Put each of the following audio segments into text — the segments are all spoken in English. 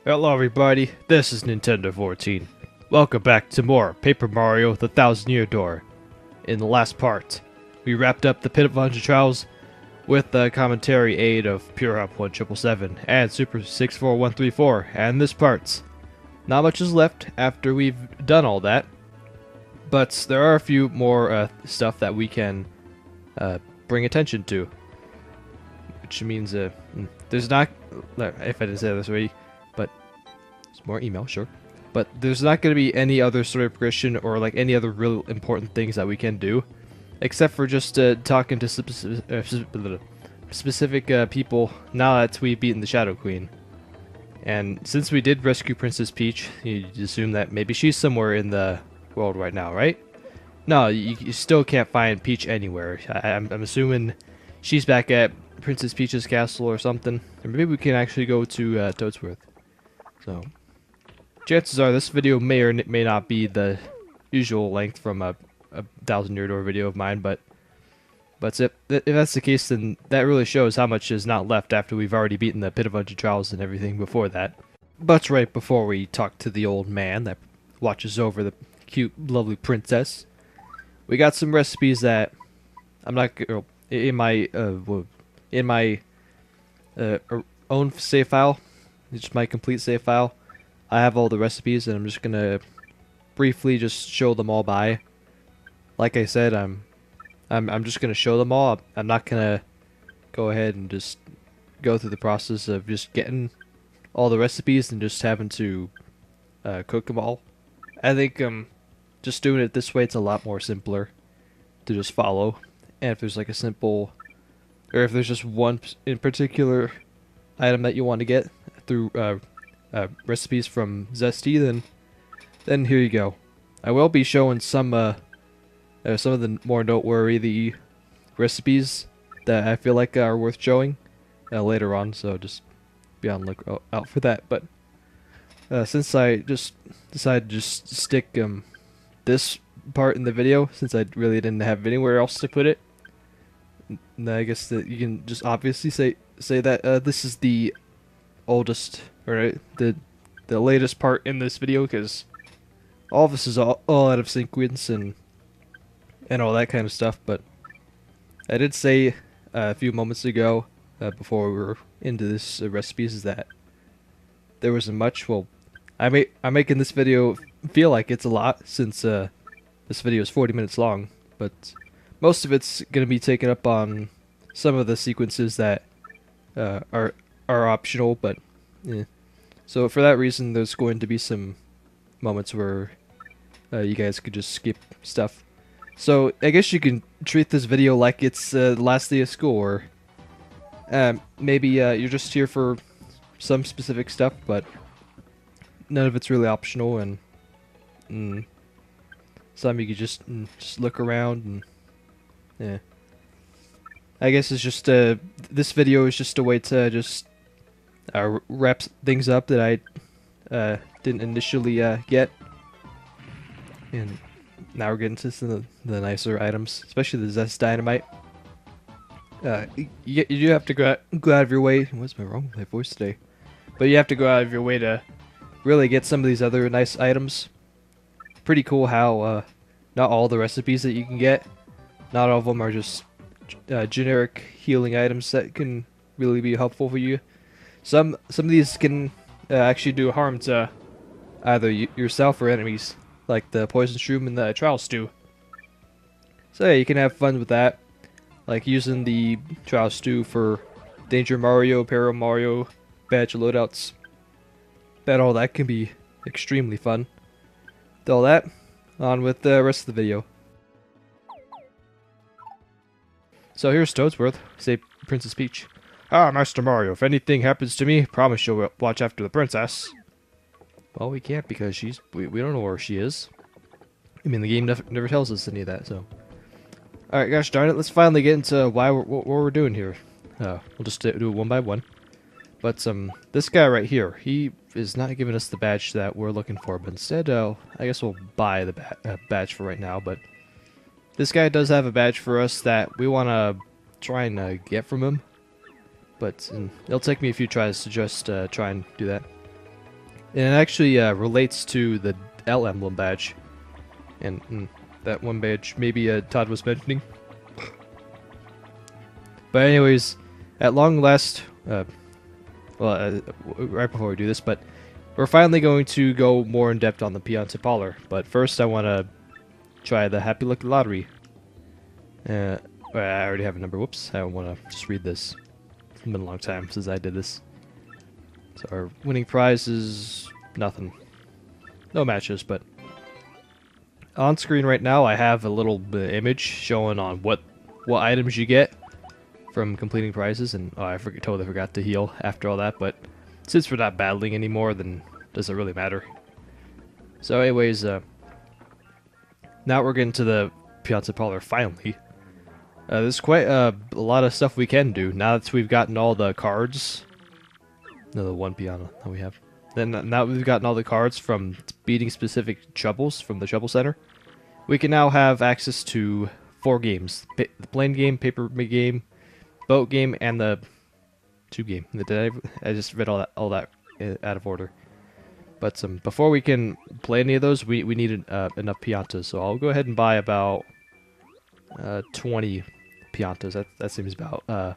Hello everybody, this is Nintendo 14. Welcome back to more Paper Mario The Thousand Year Door. In the last part, we wrapped up the Pit of 100 Trials with the commentary aid of Pure Hop 1777 and Super 64134, and this part. Not much is left after we've done all that, but there are a few more stuff that we can bring attention to. Which means there's not, if I didn't say this already, but it's more email, sure. But there's not going to be any other story progression or like any other real important things that we can do, except for just talking to specific people now that we've beaten the Shadow Queen. And since we did rescue Princess Peach, you'd assume that maybe she's somewhere in the world right now, right? No, you still can't find Peach anywhere. I'm assuming she's back at Princess Peach's castle or something. Or maybe we can actually go to Toadsworth. So, chances are this video may or may not be the usual length from a 1000 Year Door video of mine, but if that's the case, then that really shows how much is not left after we've already beaten the Pit of 100 Trials and everything before that. But right before we talk to the old man that watches over the cute, lovely princess, we got some recipes that I'm not in my own save file. It's my complete save file. I have all the recipes, and I'm just gonna briefly just show them all by. Like I said, I'm just gonna show them all. I'm not gonna go ahead and just go through the process of just getting all the recipes and just having to cook them all. I think just doing it this way, it's a lot more simpler to just follow. And if there's like a simple, or if there's just one in particular item that you want to get through recipes from Zesty, then here you go. I will be showing some of the more noteworthy recipes that I feel like are worth showing later on, so just be on the lookout for that. But since I just decided to just stick this part in the video, since I really didn't have anywhere else to put it, I guess that you can just obviously say that this is the oldest, or the latest part in this video, because all of this is all out of sequence and all that kind of stuff. But I did say a few moments ago, before we were into this recipes, is that there wasn't much. Well, I'm making this video feel like it's a lot, since this video is 40 minutes long, but most of it's going to be taken up on some of the sequences that are optional, but yeah. So for that reason, there's going to be some moments where you guys could just skip stuff. So I guess you can treat this video like it's the last day of school, or maybe you're just here for some specific stuff, but none of it's really optional, and some you could just look around and yeah. I guess it's just this video is just a way to just wrap things up that I didn't initially get, and now we're getting to some of the nicer items, especially the Zest Dynamite. You do have to go out of your way. What's wrong with my voice today? But you have to go out of your way to really get some of these other nice items. Pretty cool how not all the recipes that you can get, not all of them are just generic healing items that can really be helpful for you. Some of these can actually do harm to either yourself or enemies, like the poison shroom and the trial stew. So yeah, you can have fun with that, like using the trial stew for Danger Mario, Para Mario, badge loadouts. Bet all that can be extremely fun. With all that, on with the rest of the video. So here's Toadsworth, say Princess Peach. Ah, Master Mario, if anything happens to me, promise you'll watch after the princess. Well, we can't, because we don't know where she is. I mean, the game never tells us any of that, so. Alright, gosh darn it, let's finally get into what we're doing here. We'll just do it one by one. But this guy right here, he is not giving us the badge that we're looking for, but instead, I guess we'll buy the badge for right now. But this guy does have a badge for us that we want to try and get from him. But it'll take me a few tries to just try and do that. And it actually relates to the L emblem badge. And that one badge maybe Todd was mentioning. But anyways, at long last, right before we do this, but we're finally going to go more in depth on the Pianta Parlor. But first I want to try the Happy Lucky Lottery. I already have a number. Whoops, I want to just read this. It's been a long time since I did this. So our winning prize is nothing. No matches, but on screen right now I have a little image showing on what items you get from completing prizes, and I totally forgot to heal after all that, but since we're not battling anymore, then doesn't really matter. So anyways, now we're getting to the Pianta Parlor finally. There's quite a lot of stuff we can do now that we've gotten all the cards. No, the one piano that we have. Then now we've gotten all the cards from beating specific troubles from the Trouble Center. We can now have access to 4 games: the plane game, paper game, boat game, and the tube game. I just read all that out of order. But before we can play any of those, we need enough piantas. So I'll go ahead and buy about 20 piantas. That seems about a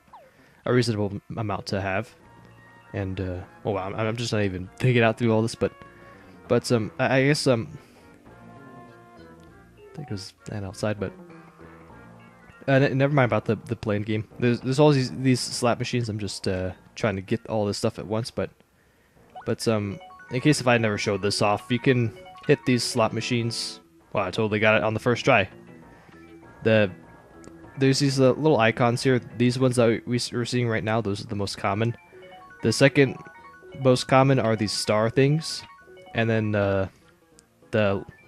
reasonable amount to have. And oh wow, I'm just not even thinking out through all this, but I guess I think it was outside, but never mind about the plane game. There's all these slot machines. I'm just trying to get all this stuff at once, but in case if I never showed this off, you can hit these slot machines. Wow, I totally got it on the first try. There's these little icons here. These ones that we're seeing right now, those are the most common. The second most common are these star things, and then the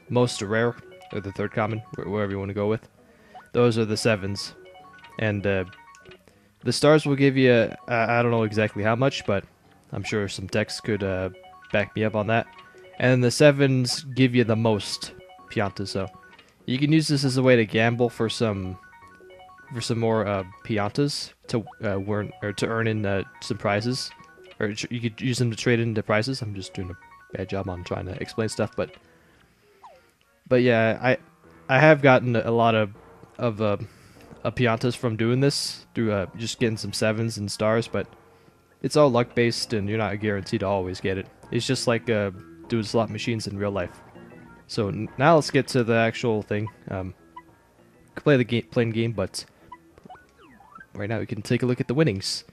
most rare, or the third common, wherever you want to go with. Those are the 7s, and the stars will give you, I don't know exactly how much, but I'm sure some text could back me up on that. And the 7s give you the most piantas, so you can use this as a way to gamble for some more piantas to earn in some prizes, or you could use them to trade into prizes. I'm just doing a bad job on trying to explain stuff, but yeah, I have gotten a lot of piantas from doing this through just getting some 7s and stars, but it's all luck based and you're not guaranteed to always get it. It's just like doing slot machines in real life. So now let's get to the actual thing. Play the plain game, but right now we can take a look at the winnings.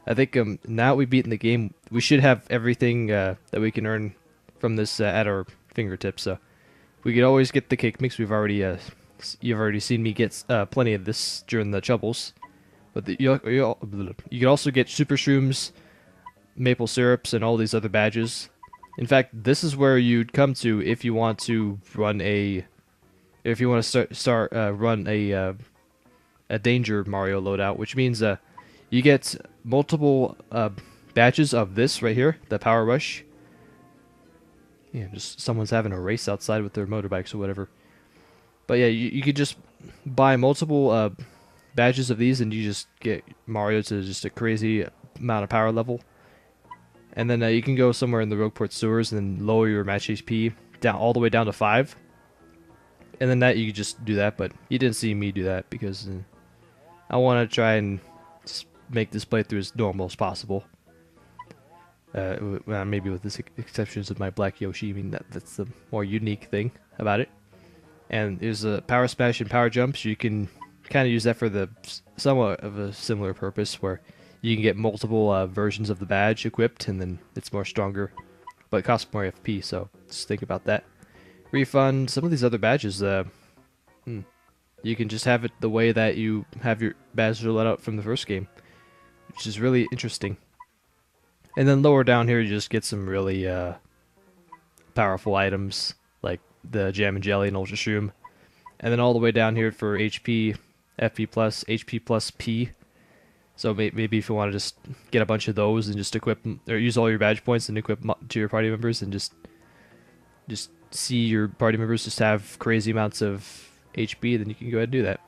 I think now we've beaten the game, we should have everything that we can earn from this at our fingertips. So we could always get the cake mix. You've already seen me get plenty of this during the troubles. But you could also get super shrooms, maple syrups, and all these other badges. In fact, this is where you'd come to if you want to run run a danger Mario loadout, which means you get multiple badges of this right here, the Power Rush. Yeah, just someone's having a race outside with their motorbikes or whatever. But yeah, you could just buy multiple badges of these, and you just get Mario to just a crazy amount of power level. And then you can go somewhere in the Rogueport sewers and lower your match HP down all the way down to 5. And then that you could just do that, but you didn't see me do that because I want to try and just make this playthrough as normal as possible. Maybe with the exceptions of my Black Yoshi. I mean, that's the more unique thing about it. And there's a Power Smash and Power Jumps. You can kind of use that for the somewhat of a similar purpose, where you can get multiple versions of the badge equipped, and then it's more stronger, but it costs more FP. So just think about that. Refund some of these other badges. You can just have it the way that you have your badges let out from the first game, which is really interesting. And then lower down here, you just get some really powerful items like the Jam and Jelly and Ultra Shroom. And then all the way down here for HP, FP plus, HP plus P. So maybe if you want to just get a bunch of those and just equip them, or use all your badge points and equip them to your party members, and just see your party members just have crazy amounts of HP, then you can go ahead and do that.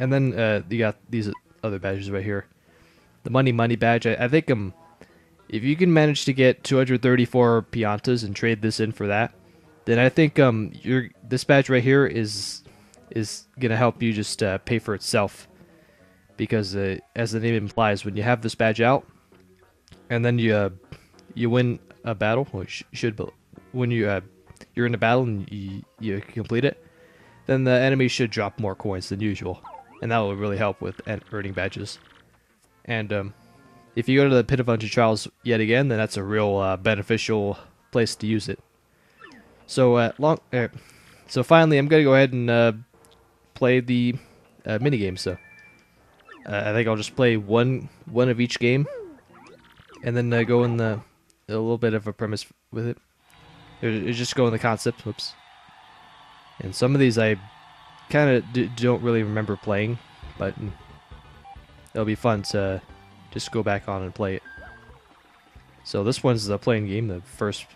And then you got these other badges right here. The money badge. I think if you can manage to get 234 Piantas and trade this in for that, then I think this badge right here is gonna help you just pay for itself, because as the name implies, when you have this badge out and then you win a battle, which should be when you're in a battle and you complete it, then the enemy should drop more coins than usual, and that will really help with earning badges. And if you go to the Pit of Unto Trials yet again, then that's a real beneficial place to use it. So so finally, I'm gonna go ahead and play the mini game. So I think I'll just play one of each game, and then go in a little bit of a premise with it. Just go in the concept. Whoops. And some of these I kind of don't really remember playing, but it'll be fun to just go back on and play it. So this one's the playing game, the first,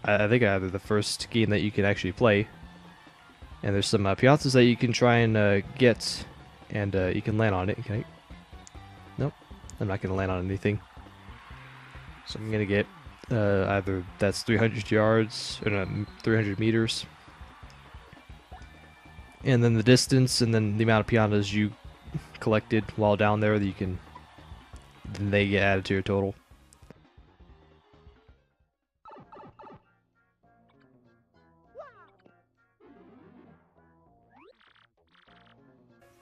I think either the first game that you can actually play. And there's some piantas that you can try and get, and you can land on it. Okay. Nope, I'm not going to land on anything. So I'm going to get either that's 300 yards, or no, 300 meters. And then the distance, and then the amount of piatas you collected while down there, that you can, then they get added to your total.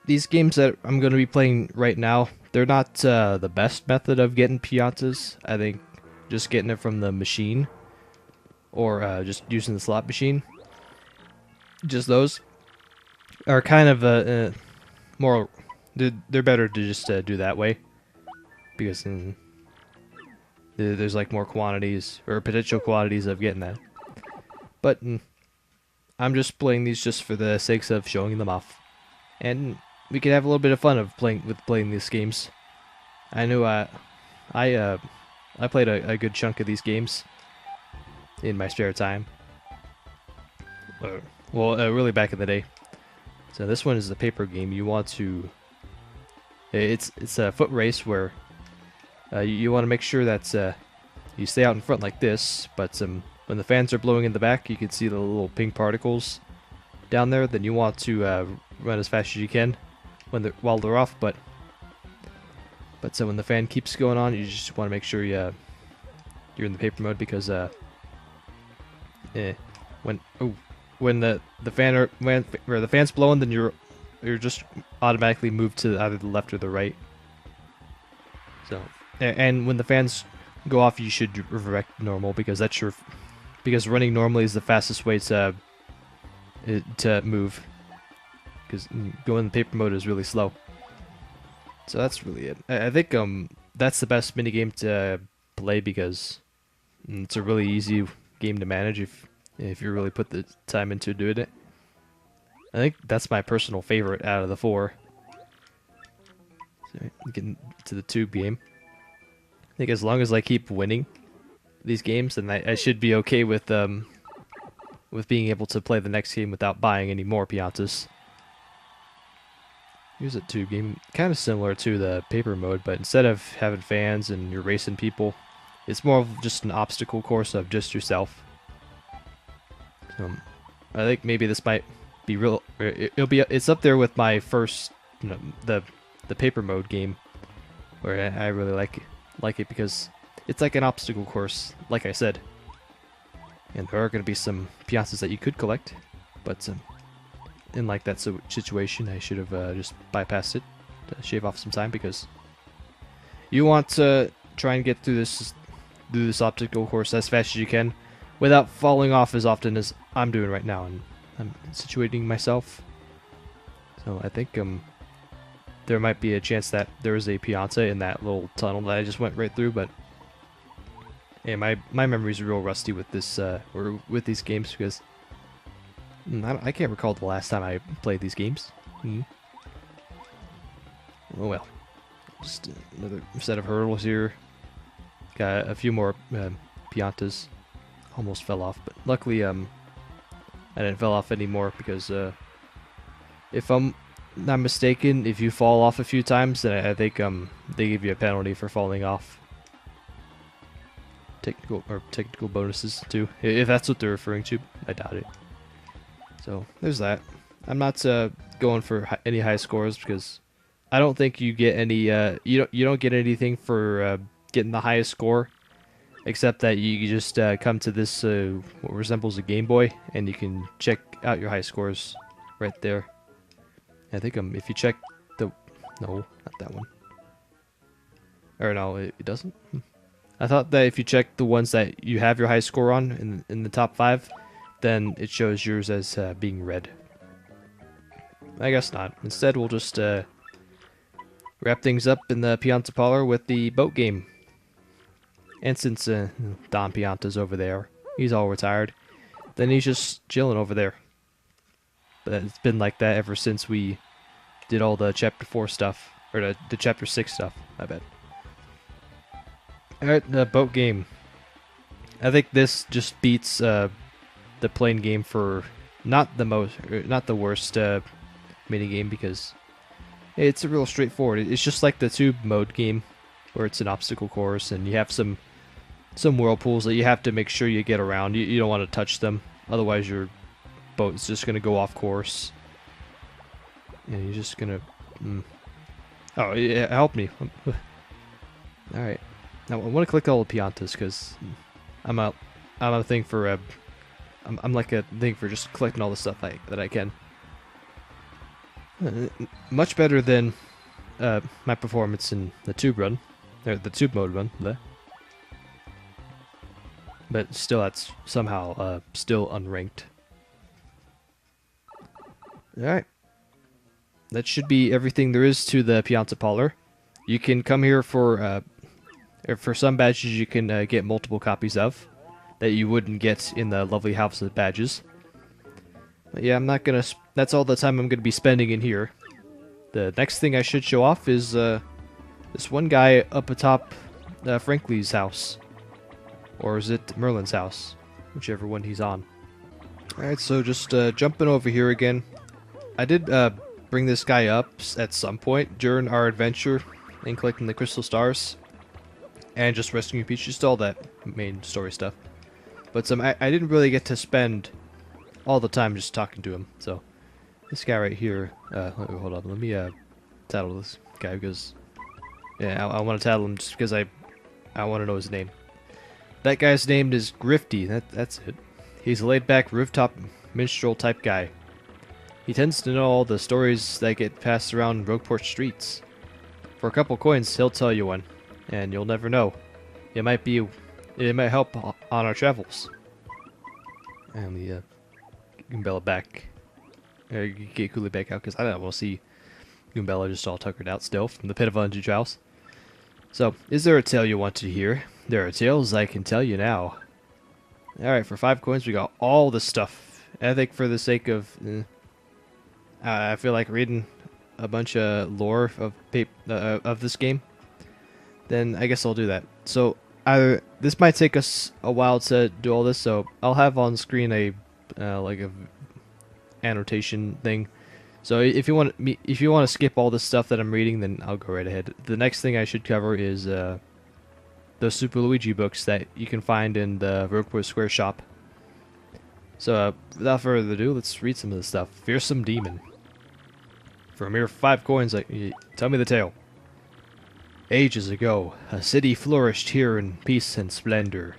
These games that I'm going to be playing right now, they're not the best method of getting piatas. I think just getting it from the machine, or just using the slot machine, just those are kind of more, they're better to just do that way, because there's like more quantities or potential quantities of getting that. But I'm just playing these just for the sakes of showing them off, and we can have a little bit of fun of playing these games. I knew I played a good chunk of these games in my spare time. Well, really back in the day. So this one is the paper game. You want to, it's a foot race where you want to make sure that you stay out in front like this, but when the fans are blowing in the back, you can see the little pink particles down there. Then you want to run as fast as you can while they're off, but so when the fan keeps going on, you just want to make sure you're in the paper mode, because when the fan's blowing, then you're just automatically moved to either the left or the right. So, and when the fans go off, you should revert normal, because because running normally is the fastest way to move, because going in the paper mode is really slow. So that's really it. I think that's the best minigame to play, because it's a really easy game to manage if you really put the time into doing it. I think that's my personal favorite out of the four. So getting to the tube game. I think as long as I keep winning these games, then I should be okay with being able to play the next game without buying any more piantas. Here's a tube game, kind of similar to the paper mode, but instead of having fans and you're racing people, it's more of just an obstacle course of just yourself. I think maybe this might be real. It's up there with my first, the paper mode game, where I really like it because it's like an obstacle course, like I said. And there are going to be some piatas that you could collect, but in like that situation, I should have just bypassed it to shave off some time, because you want to try and get through this obstacle course as fast as you can without falling off as often as I'm doing right now, and I'm situating myself. So I think there might be a chance that there is a pianta in that little tunnel that I just went right through, but yeah, my memories are real rusty with this or with these games, because I can't recall the last time I played these games. Oh well. Just another set of hurdles here. Got a few more piantas. Almost fell off, but luckily I didn't fall off anymore, because if I'm not mistaken, if you fall off a few times, then I think they give you a penalty for falling off. technical bonuses too, if that's what they're referring to. I doubt it. So there's that. I'm not going for any high scores because I don't think you get any. You don't get anything for getting the highest score, except that you just come to this what resembles a Game Boy, and you can check out your high scores right there. I think if you check the no, not that one. Or no, it doesn't. I thought that if you check the ones that you have your high score on in the top 5, then it shows yours as being red. I guess not. Instead, we'll just wrap things up in the Pianta Parlor with the boat game. And since Don Pianta's over there, he's all retired, then he's just chilling over there. But it's been like that ever since we did all the Chapter 4 stuff, or the Chapter 6 stuff, I bet. Alright, the boat game. I think this just beats the plane game for not the worst mini game, because it's a real straightforward. It's just like the tube mode game, where it's an obstacle course and you have some whirlpools that you have to make sure you get around. You don't want to touch them, otherwise your boat's just gonna go off course. And you're just gonna. Oh, yeah, help me. All right. Now I want to collect all the Piantas because I'm a thing for I'm like a thing for just collecting all the stuff that I can. Much better than my performance in the tube run, or the tube mode run. Bleh. But still, that's somehow still unranked. All right. That should be everything there is to the Pianta Parlor. You can come here for some badges you can get multiple copies of that you wouldn't get in the lovely house of badges. But yeah, I'm not gonna. That's all the time I'm gonna be spending in here. The next thing I should show off is this one guy up atop Frankly's house, or is it Merlin's house, whichever one he's on. All right, so just jumping over here again. I did bring this guy up at some point during our adventure in collecting the crystal stars and just rescuing Peach, just all that main story stuff. But I didn't really get to spend all the time just talking to him. So this guy right here, hold on, let me tattle this guy because yeah, I want to tattle him just because I want to know his name. That guy's name is Grifty. That's it. He's a laid-back rooftop minstrel type guy. He tends to know all the stories that get passed around Rogueport streets. For a couple coins, he'll tell you one, and you'll never know. It might help on our travels. And we get Goombella back. Get Cooley back out, because I don't want to see Goombella just all tuckered out still from the pit of Unju Trials. So, is there a tale you want to hear? There are tales I can tell you now. Alright, for 5 coins we got all the stuff. I think for the sake of... I feel like reading a bunch of lore of this game, then I guess I'll do that. So this might take us a while to do all this, so I'll have on screen a annotation thing. So if you want to skip all this stuff that I'm reading, then I'll go right ahead. The next thing I should cover is the Super Luigi books that you can find in the Rogueport Square shop. So without further ado, let's read some of this stuff. Fearsome Demon. For a mere 5 coins, tell me the tale. Ages ago, a city flourished here in peace and splendor,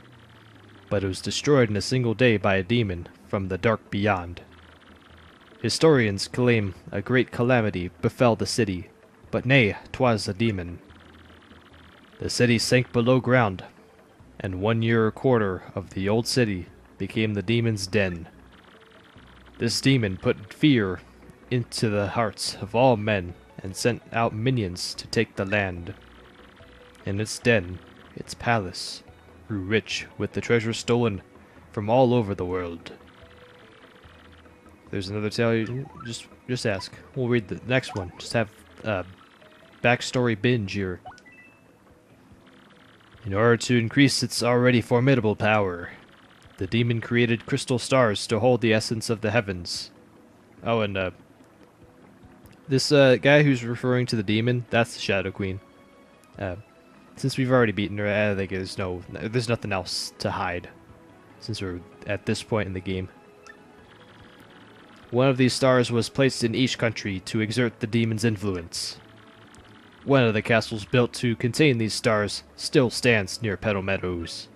but it was destroyed in a single day by a demon from the dark beyond. Historians claim a great calamity befell the city, but nay, 'twas a demon. The city sank below ground, and 1 year quarter of the old city became the demon's den. This demon put fear into the hearts of all men and sent out minions to take the land. In its den, its palace, grew rich with the treasure stolen from all over the world. If there's another tale, just ask. We'll read the next one. Just have backstory binge here. In order to increase its already formidable power, the demon created crystal stars to hold the essence of the heavens. Oh, and this guy who's referring to the demon, that's the Shadow Queen. since we've already beaten her, I think there's nothing else to hide, since we're at this point in the game. One of these stars was placed in each country to exert the demon's influence. One of the castles built to contain these stars still stands near Petal Meadows.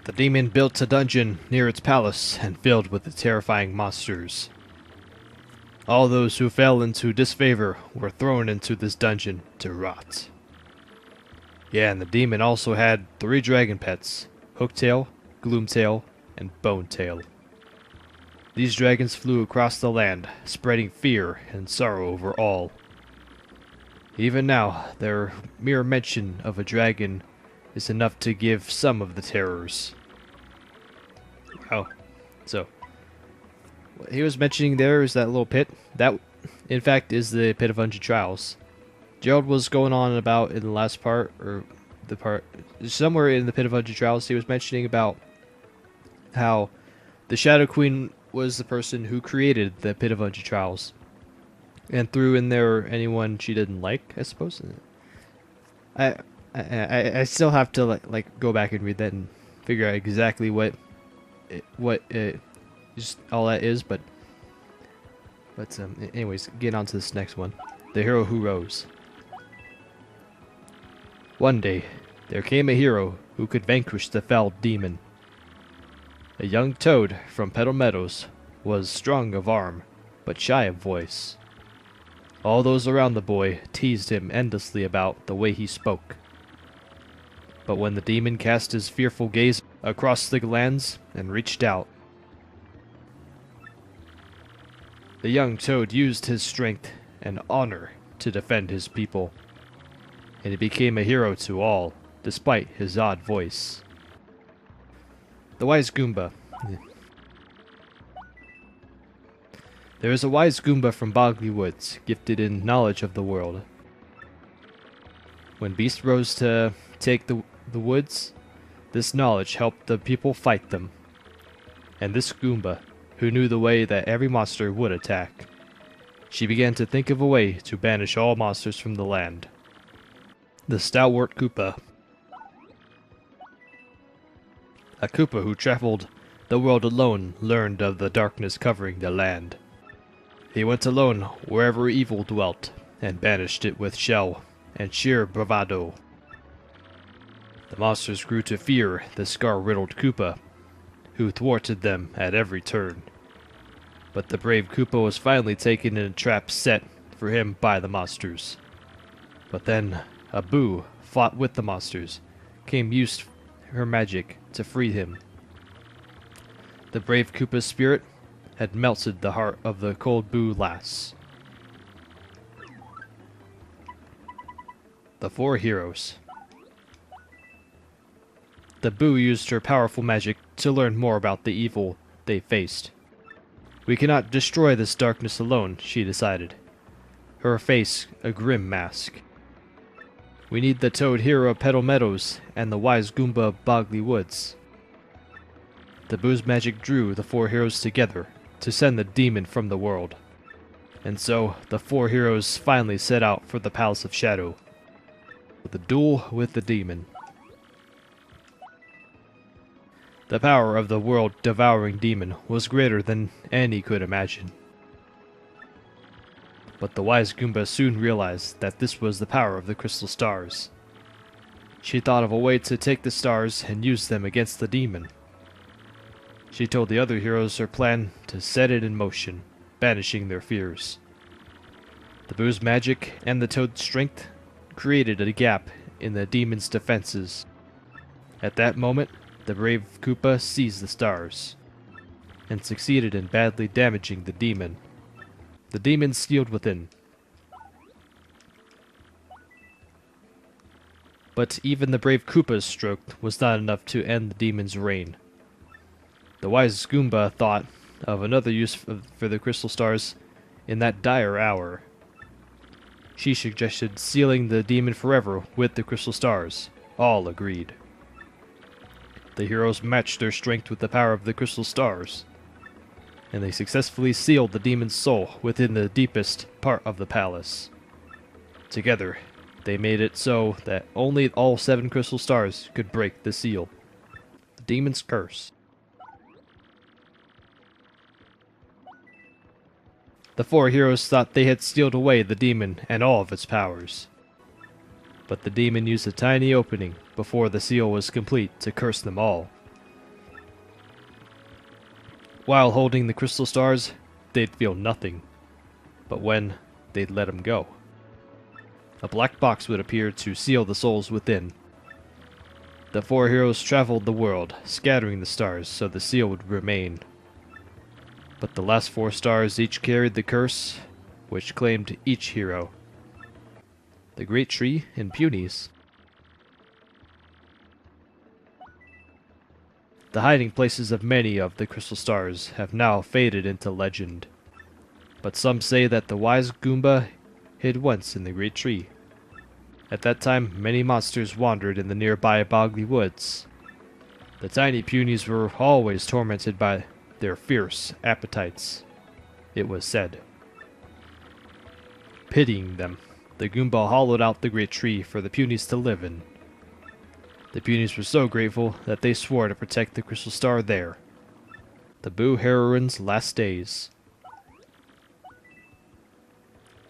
The demon built a dungeon near its palace and filled with the terrifying monsters. All those who fell into disfavor were thrown into this dungeon to rot. Yeah, and the demon also had 3 dragon pets: Hooktail, Gloomtail, and Bonetail. These dragons flew across the land, spreading fear and sorrow over all. Even now, their mere mention of a dragon is enough to give some of the terrors. Oh, so what he was mentioning there is that little pit. That, in fact, is the pit of Undead Trials. Gerald was going on about in the last part, or the part somewhere in the pit of Undead Trials, he was mentioning about how the Shadow Queen was the person who created the pit of Undead Trials and threw in there anyone she didn't like, I suppose. I still have to like go back and read that and figure out exactly what just all that is, but anyways, getting on to this next one. The Hero Who Rose. One day, there came a hero who could vanquish the foul demon. A young toad from Petal Meadows was strong of arm, but shy of voice. All those around the boy teased him endlessly about the way he spoke. But when the demon cast his fearful gaze across the lands and reached out, the young toad used his strength and honor to defend his people, and he became a hero to all, despite his odd voice. The Wise Goomba. There is a wise Goomba from Bogley Woods, gifted in knowledge of the world. When beasts rose to take the woods, this knowledge helped the people fight them. And this Goomba, who knew the way that every monster would attack, she began to think of a way to banish all monsters from the land. The Stalwart Koopa. A Koopa who traveled the world alone learned of the darkness covering the land. He went alone wherever evil dwelt, and banished it with shell and sheer bravado. The monsters grew to fear the scar-riddled Koopa, who thwarted them at every turn. But the brave Koopa was finally taken in a trap set for him by the monsters. But then, Abu fought with the monsters, used her magic to free him. The brave Koopa's spirit had melted the heart of the cold Boo lass. The 4 Heroes. The Boo used her powerful magic to learn more about the evil they faced. We cannot destroy this darkness alone, she decided, her face a grim mask. We need the Toad Hero of Petal Meadows and the Wise Goomba of Bogley Woods. The Boo's magic drew the 4 heroes together to send the demon from the world. And so, the 4 heroes finally set out for the Palace of Shadow, with the duel with the demon. The power of the world-devouring demon was greater than any could imagine. But the wise Goomba soon realized that this was the power of the crystal stars. She thought of a way to take the stars and use them against the demon. She told the other heroes her plan to set it in motion, banishing their fears. The Boo's magic and the Toad's strength created a gap in the demon's defenses. At that moment, the brave Koopa seized the stars, and succeeded in badly damaging the demon. The demon sealed within. But even the brave Koopa's stroke was not enough to end the demon's reign. The wise Goomba thought of another use for the crystal stars in that dire hour. She suggested sealing the demon forever with the crystal stars. All agreed. The heroes matched their strength with the power of the crystal stars, and they successfully sealed the demon's soul within the deepest part of the palace. Together, they made it so that only all 7 crystal stars could break the seal. The demon's curse. The 4 heroes thought they had sealed away the demon and all of its powers. But the demon used a tiny opening before the seal was complete to curse them all. While holding the crystal stars, they'd feel nothing. But when they'd let them go, a black box would appear to seal the souls within. The 4 heroes traveled the world, scattering the stars so the seal would remain. But the last 4 stars each carried the curse, which claimed each hero. The Great Tree in Punis. The hiding places of many of the crystal stars have now faded into legend. But some say that the wise Goomba hid once in the Great Tree. At that time, many monsters wandered in the nearby boggy woods. The tiny Punis were always tormented by their fierce appetites, it was said. Pitying them, the Goomba hollowed out the Great Tree for the Punis to live in. The Punis were so grateful that they swore to protect the crystal star there. The Boo heroine's last days.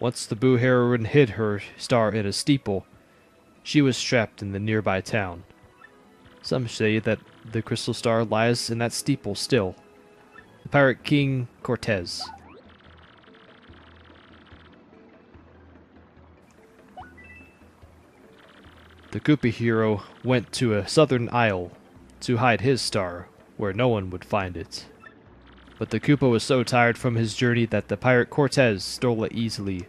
Once the Boo heroine hid her star in a steeple, she was trapped in the nearby town. Some say that the crystal star lies in that steeple still. The pirate king Cortez. The Koopa hero went to a southern isle to hide his star, where no one would find it. But the Koopa was so tired from his journey that the pirate Cortez stole it easily.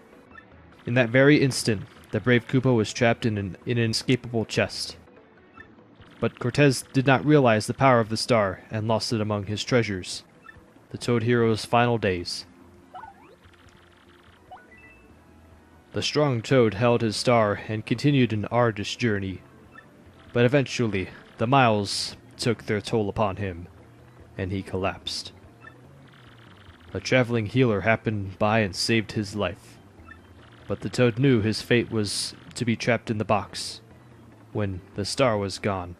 In that very instant, the brave Koopa was trapped in an inescapable chest. But Cortez did not realize the power of the star and lost it among his treasures. The Toad hero's final days. The strong Toad held his star and continued an arduous journey. But eventually, the miles took their toll upon him, and he collapsed. A traveling healer happened by and saved his life. But the Toad knew his fate was to be trapped in the box when the star was gone.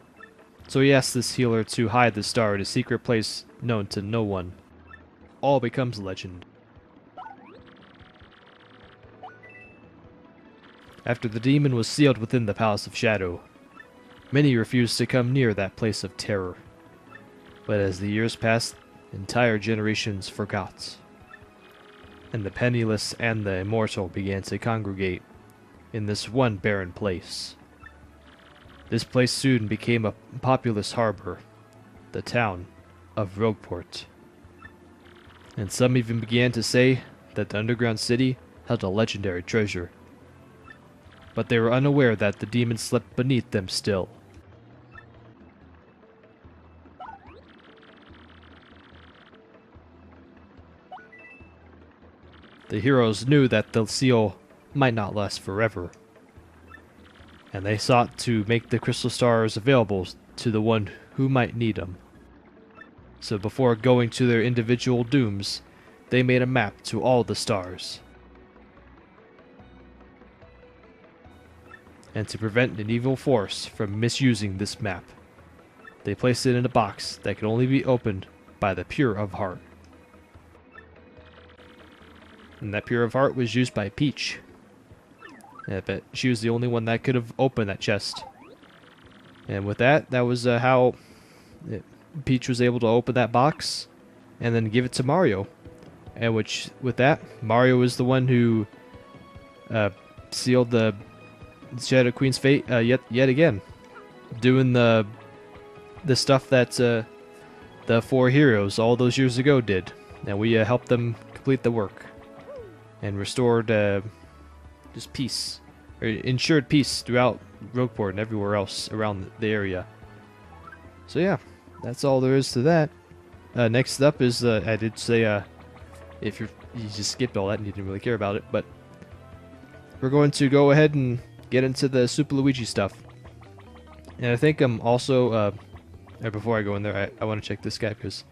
So he asked this healer to hide the star in a secret place known to no one. All becomes legend. After the demon was sealed within the Palace of Shadow, many refused to come near that place of terror. But as the years passed, entire generations forgot. And the penniless and the immortal began to congregate in this one barren place. This place soon became a populous harbor, the town of Rogueport. And some even began to say that the underground city held a legendary treasure. But they were unaware that the demon slept beneath them still. The heroes knew that the seal might not last forever, and they sought to make the crystal stars available to the one who might need them. So before going to their individual dooms, they made a map to all the stars. And to prevent an evil force from misusing this map, they placed it in a box that could only be opened by the pure of heart. And that pure of heart was used by Peach. I bet she was the only one that could have opened that chest. And with that, that was how Peach was able to open that box and then give it to Mario. And with that, Mario was the one who sealed the Shadow Queen's fate yet again, doing the stuff that the 4 heroes all those years ago did, and we helped them complete the work and restored just peace, or ensured peace throughout Rogueport and everywhere else around the area. So yeah, that's all there is to that. Next up is I did say if you just skipped all that and you didn't really care about it, but we're going to go ahead and get into the Super Luigi stuff. And I think I'm also, before I go in there, I want to check this guy because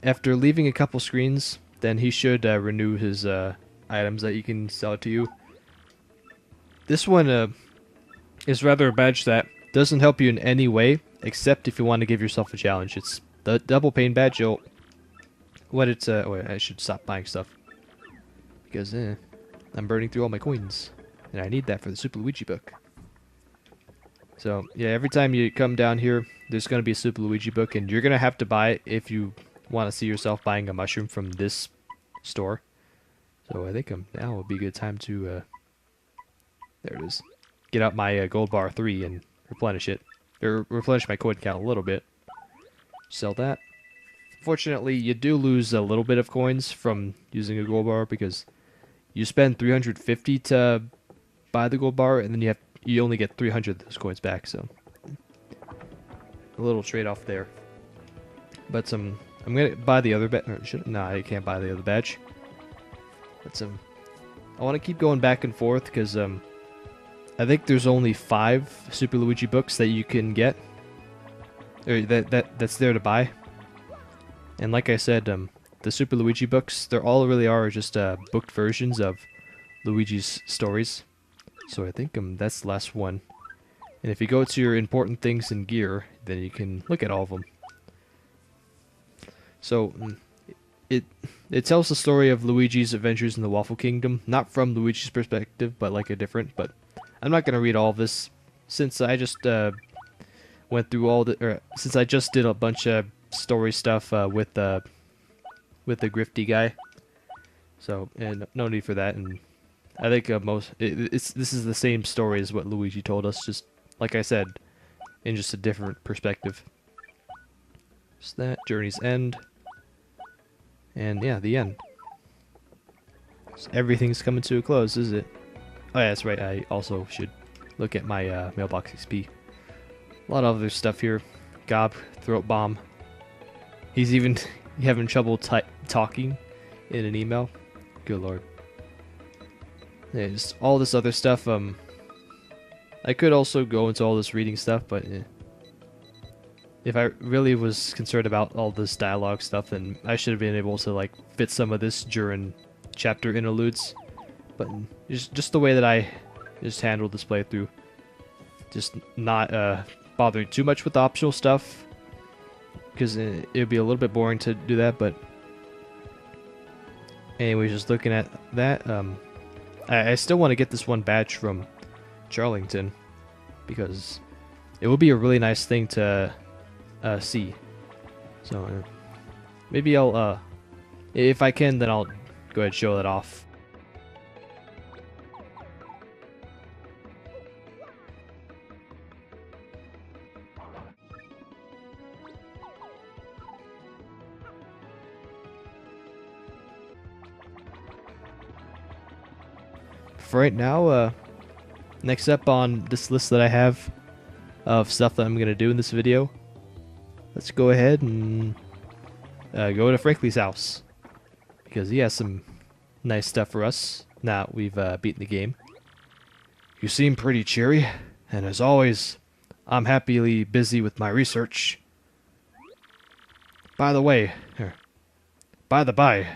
after leaving a couple screens, then he should renew his items that you can sell to you. This one is rather a badge that doesn't help you in any way, except if you want to give yourself a challenge. It's the double pain badge. Wait, I should stop buying stuff because I'm burning through all my coins, and I need that for the Super Luigi book. So yeah, every time you come down here, there's gonna be a Super Luigi book, and you're gonna have to buy it if you want to see yourself buying a mushroom from this store. So I think now would be a good time to there it is. Get out my gold bar 3 and replenish it, or replenish my coin count a little bit. Sell that. Fortunately, you do lose a little bit of coins from using a gold bar because you spend 350 to buy the gold bar, and then you only get 300 of those coins back. So a little trade-off there. But I'm gonna buy the other badge. No, I can't buy the other badge. But I want to keep going back and forth because I think there's only 5 Super Luigi books that you can get, or that's there to buy. And like I said, the Super Luigi books, they're all really are just booked versions of Luigi's stories. So I think that's the last one. And if you go to your important things in gear, then you can look at all of them. So it tells the story of Luigi's adventures in the Waffle Kingdom, not from Luigi's perspective, but like a different. But I'm not gonna read all of this since I just went through since I just did a bunch of story stuff with the Grifty guy. So and no need for that. And I think this is the same story as what Luigi told us, just like I said, in just a different perspective. Just that Journey's End. And yeah, the end. So everything's coming to a close, is it? Oh yeah, that's right. I also should look at my mailbox XP. A lot of other stuff here. Gob, Throat Bomb. He's even having trouble talking in an email. Good lord. Yeah, just all this other stuff. I could also go into all this reading stuff, but if I really was concerned about all this dialogue stuff, then I should have been able to like fit some of this during chapter interludes. But just the way that I just handled this playthrough, just not bothering too much with the optional stuff, because it would be a little bit boring to do that. But anyway, just looking at that, I still want to get this one badge from Charlington, because it would be a really nice thing to see. So maybe I'll if I can, then I'll go ahead and show that off. For right now, next up on this list that I have of stuff that I'm gonna do in this video, let's go ahead and go to Frankly's house, because he has some nice stuff for us now that we've beaten the game. You seem pretty cheery, and as always, I'm happily busy with my research. By the way, by the by,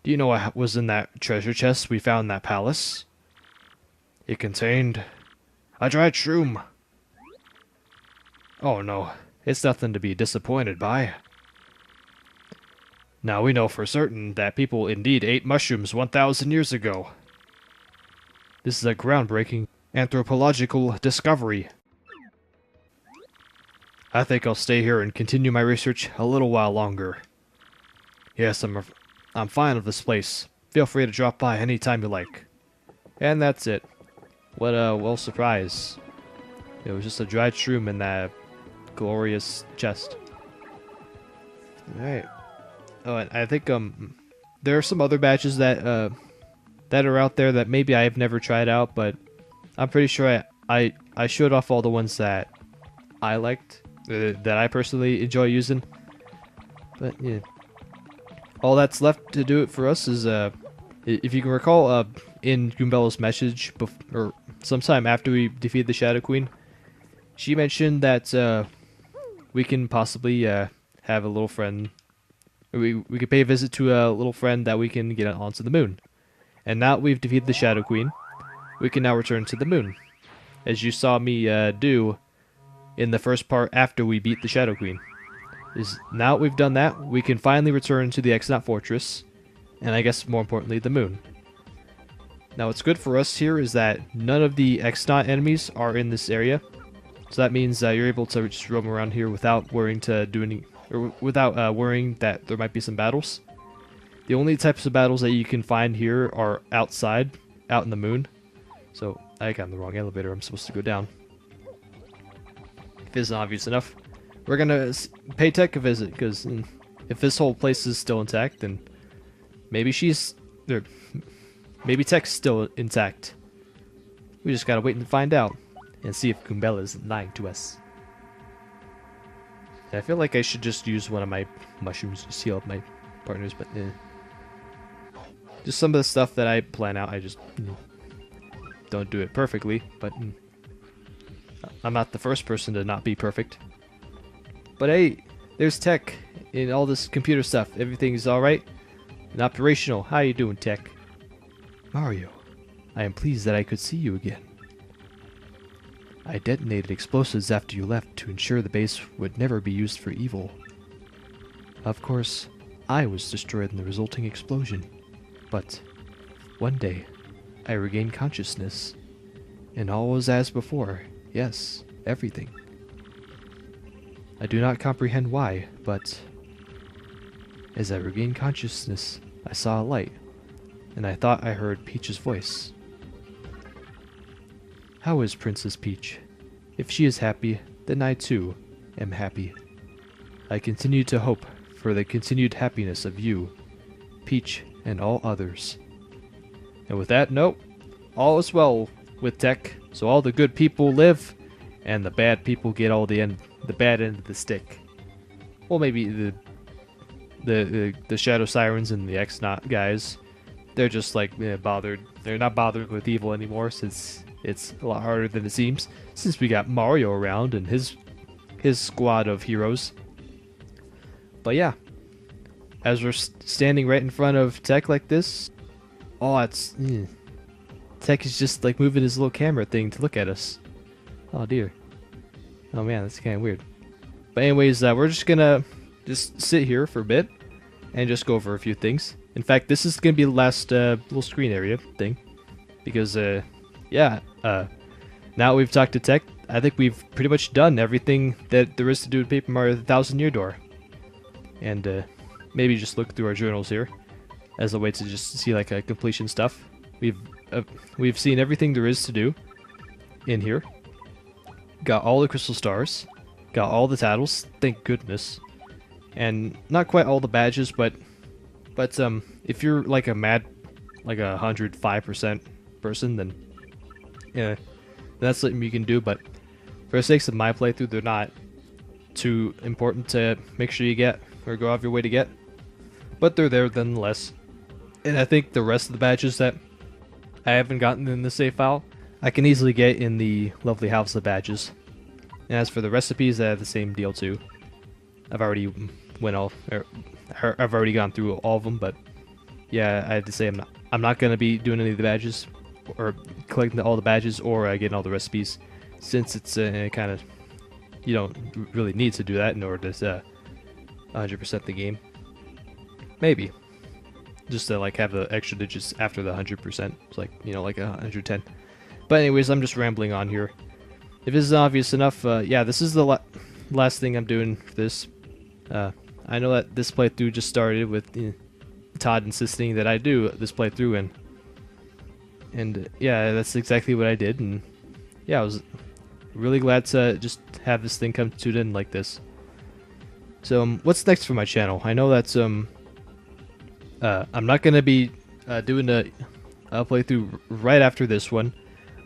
do you know what was in that treasure chest we found in that palace? It contained a dried shroom. Oh no, it's nothing to be disappointed by. Now we know for certain that people indeed ate mushrooms 1,000 years ago. This is a groundbreaking anthropological discovery. I think I'll stay here and continue my research a little while longer. Yes, I'm fine with this place. Feel free to drop by anytime you like. And that's it. What a well surprise. It was just a dried shroom in that glorious chest. Alright. Oh, and I think there are some other badges that that are out there that maybe I've never tried out, but I'm pretty sure I showed off all the ones that I liked, that I personally enjoy using. But yeah, all that's left to do it for us is if you can recall, in Goombella's message, or sometime after we defeat the Shadow Queen, she mentioned that we can possibly have a little friend We could pay a visit to a little friend that we can get onto the moon. And now we've defeated the Shadow Queen, we can now return to the moon, as you saw me do in the first part after we beat the Shadow Queen. Now that we've done that, we can finally return to the Exnaut Fortress, and I guess more importantly, the moon. Now what's good for us here is that none of the Exnaut enemies are in this area, so that means you're able to just roam around here without worrying worrying that there might be some battles. The only types of battles that you can find here are outside, out in the moon. So I got in the wrong elevator. I'm supposed to go down. If it's obvious enough, we're gonna pay Tech a visit, because if this whole place is still intact, then maybe maybe Tech's still intact. We just gotta wait and find out, and see if Goombella is lying to us. And I feel like I should just use one of my mushrooms to heal up my partners, but just some of the stuff that I plan out, I just don't do it perfectly, but I'm not the first person to not be perfect. But hey, there's Tech in all this computer stuff. Everything's alright and operational. How you doing, Tech? Mario, I am pleased that I could see you again. I detonated explosives after you left to ensure the base would never be used for evil. Of course, I was destroyed in the resulting explosion, but one day I regained consciousness, and all was as before. Yes, everything. I do not comprehend why, but as I regained consciousness, I saw a light, and I thought I heard Peach's voice. How is Princess Peach? If she is happy, then I too am happy. I continue to hope for the continued happiness of you, Peach, and all others. And with that note, all is well with Tech, so all the good people live, and the bad people get all the bad end of the stick. Well, maybe the Shadow Sirens and the Exnaut guys, they're just like bothered. They're not bothered with evil anymore, since it's a lot harder than it seems. Since we got Mario around and his squad of heroes. But yeah, as we're standing right in front of Tech like this, Tech is just like moving his little camera thing to look at us. Oh dear. Oh man, that's kind of weird. But anyways, we're just gonna sit here for a bit and just go over a few things. In fact, this is gonna be the last little screen area thing, because now we've talked to Tech, I think we've pretty much done everything that there is to do with Paper Mario: The Thousand Year Door. And maybe just look through our journals here as a way to just see like completion stuff. We've seen everything there is to do in here. Got all the crystal stars, got all the titles, thank goodness, and not quite all the badges, but if you're like a 105% person, then yeah, that's something you can do. But for the sakes of my playthrough, they're not too important to make sure you get or go out of your way to get, but they're there nonetheless. And I think the rest of the badges that I haven't gotten in the save file, I can easily get in the lovely house of badges. And as for the recipes, I have the same deal too. I've already I've already gone through all of them, but yeah, I have to say I'm not gonna be doing any of the badges or collecting all the badges or getting all the recipes, since it's kind of, you don't really need to do that in order to 100% the game. Maybe just to like have the extra digits after the 100%. It's like, like 110. But anyways, I'm just rambling on here. If this is obvious enough, yeah, this is the last thing I'm doing for this. I know that this playthrough just started with Todd insisting that I do this playthrough, and yeah, that's exactly what I did. And yeah, I was really glad to just have this thing come to an end like this. So what's next for my channel? I know that's I'm not gonna be doing a playthrough right after this one.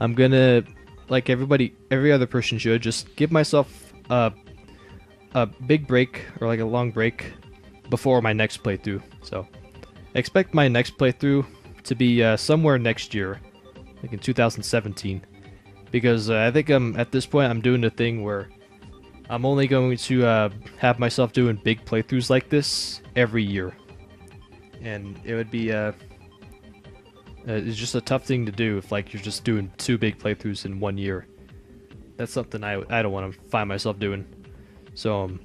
I'm gonna, like every other person should, just give myself a big break, or like a long break, before my next playthrough. So expect my next playthrough to be somewhere next year, like in 2017, because I think at this point I'm doing a thing where I'm only going to have myself doing big playthroughs like this every year, and it would be it's just a tough thing to do if like you're just doing 2 big playthroughs in 1 year. That's something I don't want to find myself doing. So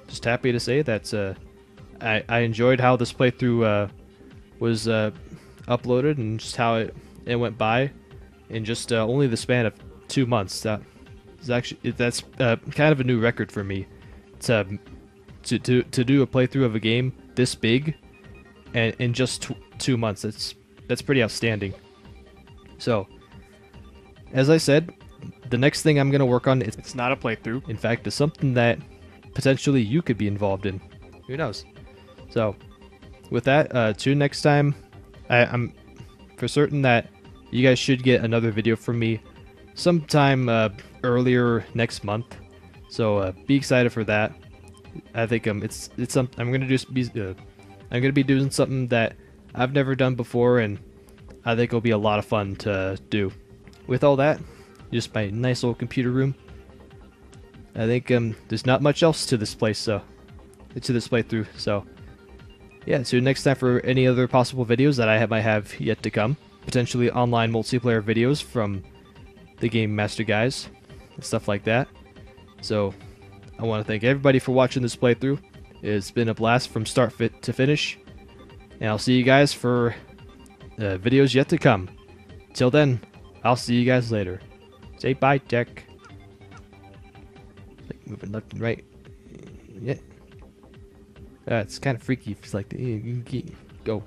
just happy to say that I enjoyed how this playthrough was uploaded and just how it went by in just only the span of 2 months. That's kind of a new record for me to do a playthrough of a game this big and in just 2 months. That's pretty outstanding. So, as I said, the next thing I'm gonna work on it's not a playthrough. In fact, it's something that potentially you could be involved in. Who knows? So, with that, tune next time. I'm for certain that you guys should get another video from me sometime earlier next month. So be excited for that. I think it's something I'm gonna I'm gonna be doing something that I've never done before, and I think it'll be a lot of fun to do. With all that, just my nice little computer room. I think there's not much else to this place, to this playthrough. So yeah, so next time for any other possible videos that I might have yet to come. Potentially online multiplayer videos from the Game Master guys and stuff like that. So I want to thank everybody for watching this playthrough. It's been a blast from start to finish, and I'll see you guys for videos yet to come. Till then, I'll see you guys later. Say bye, Jack. Like moving left and right. Yeah. It's kind of freaky if it's like go.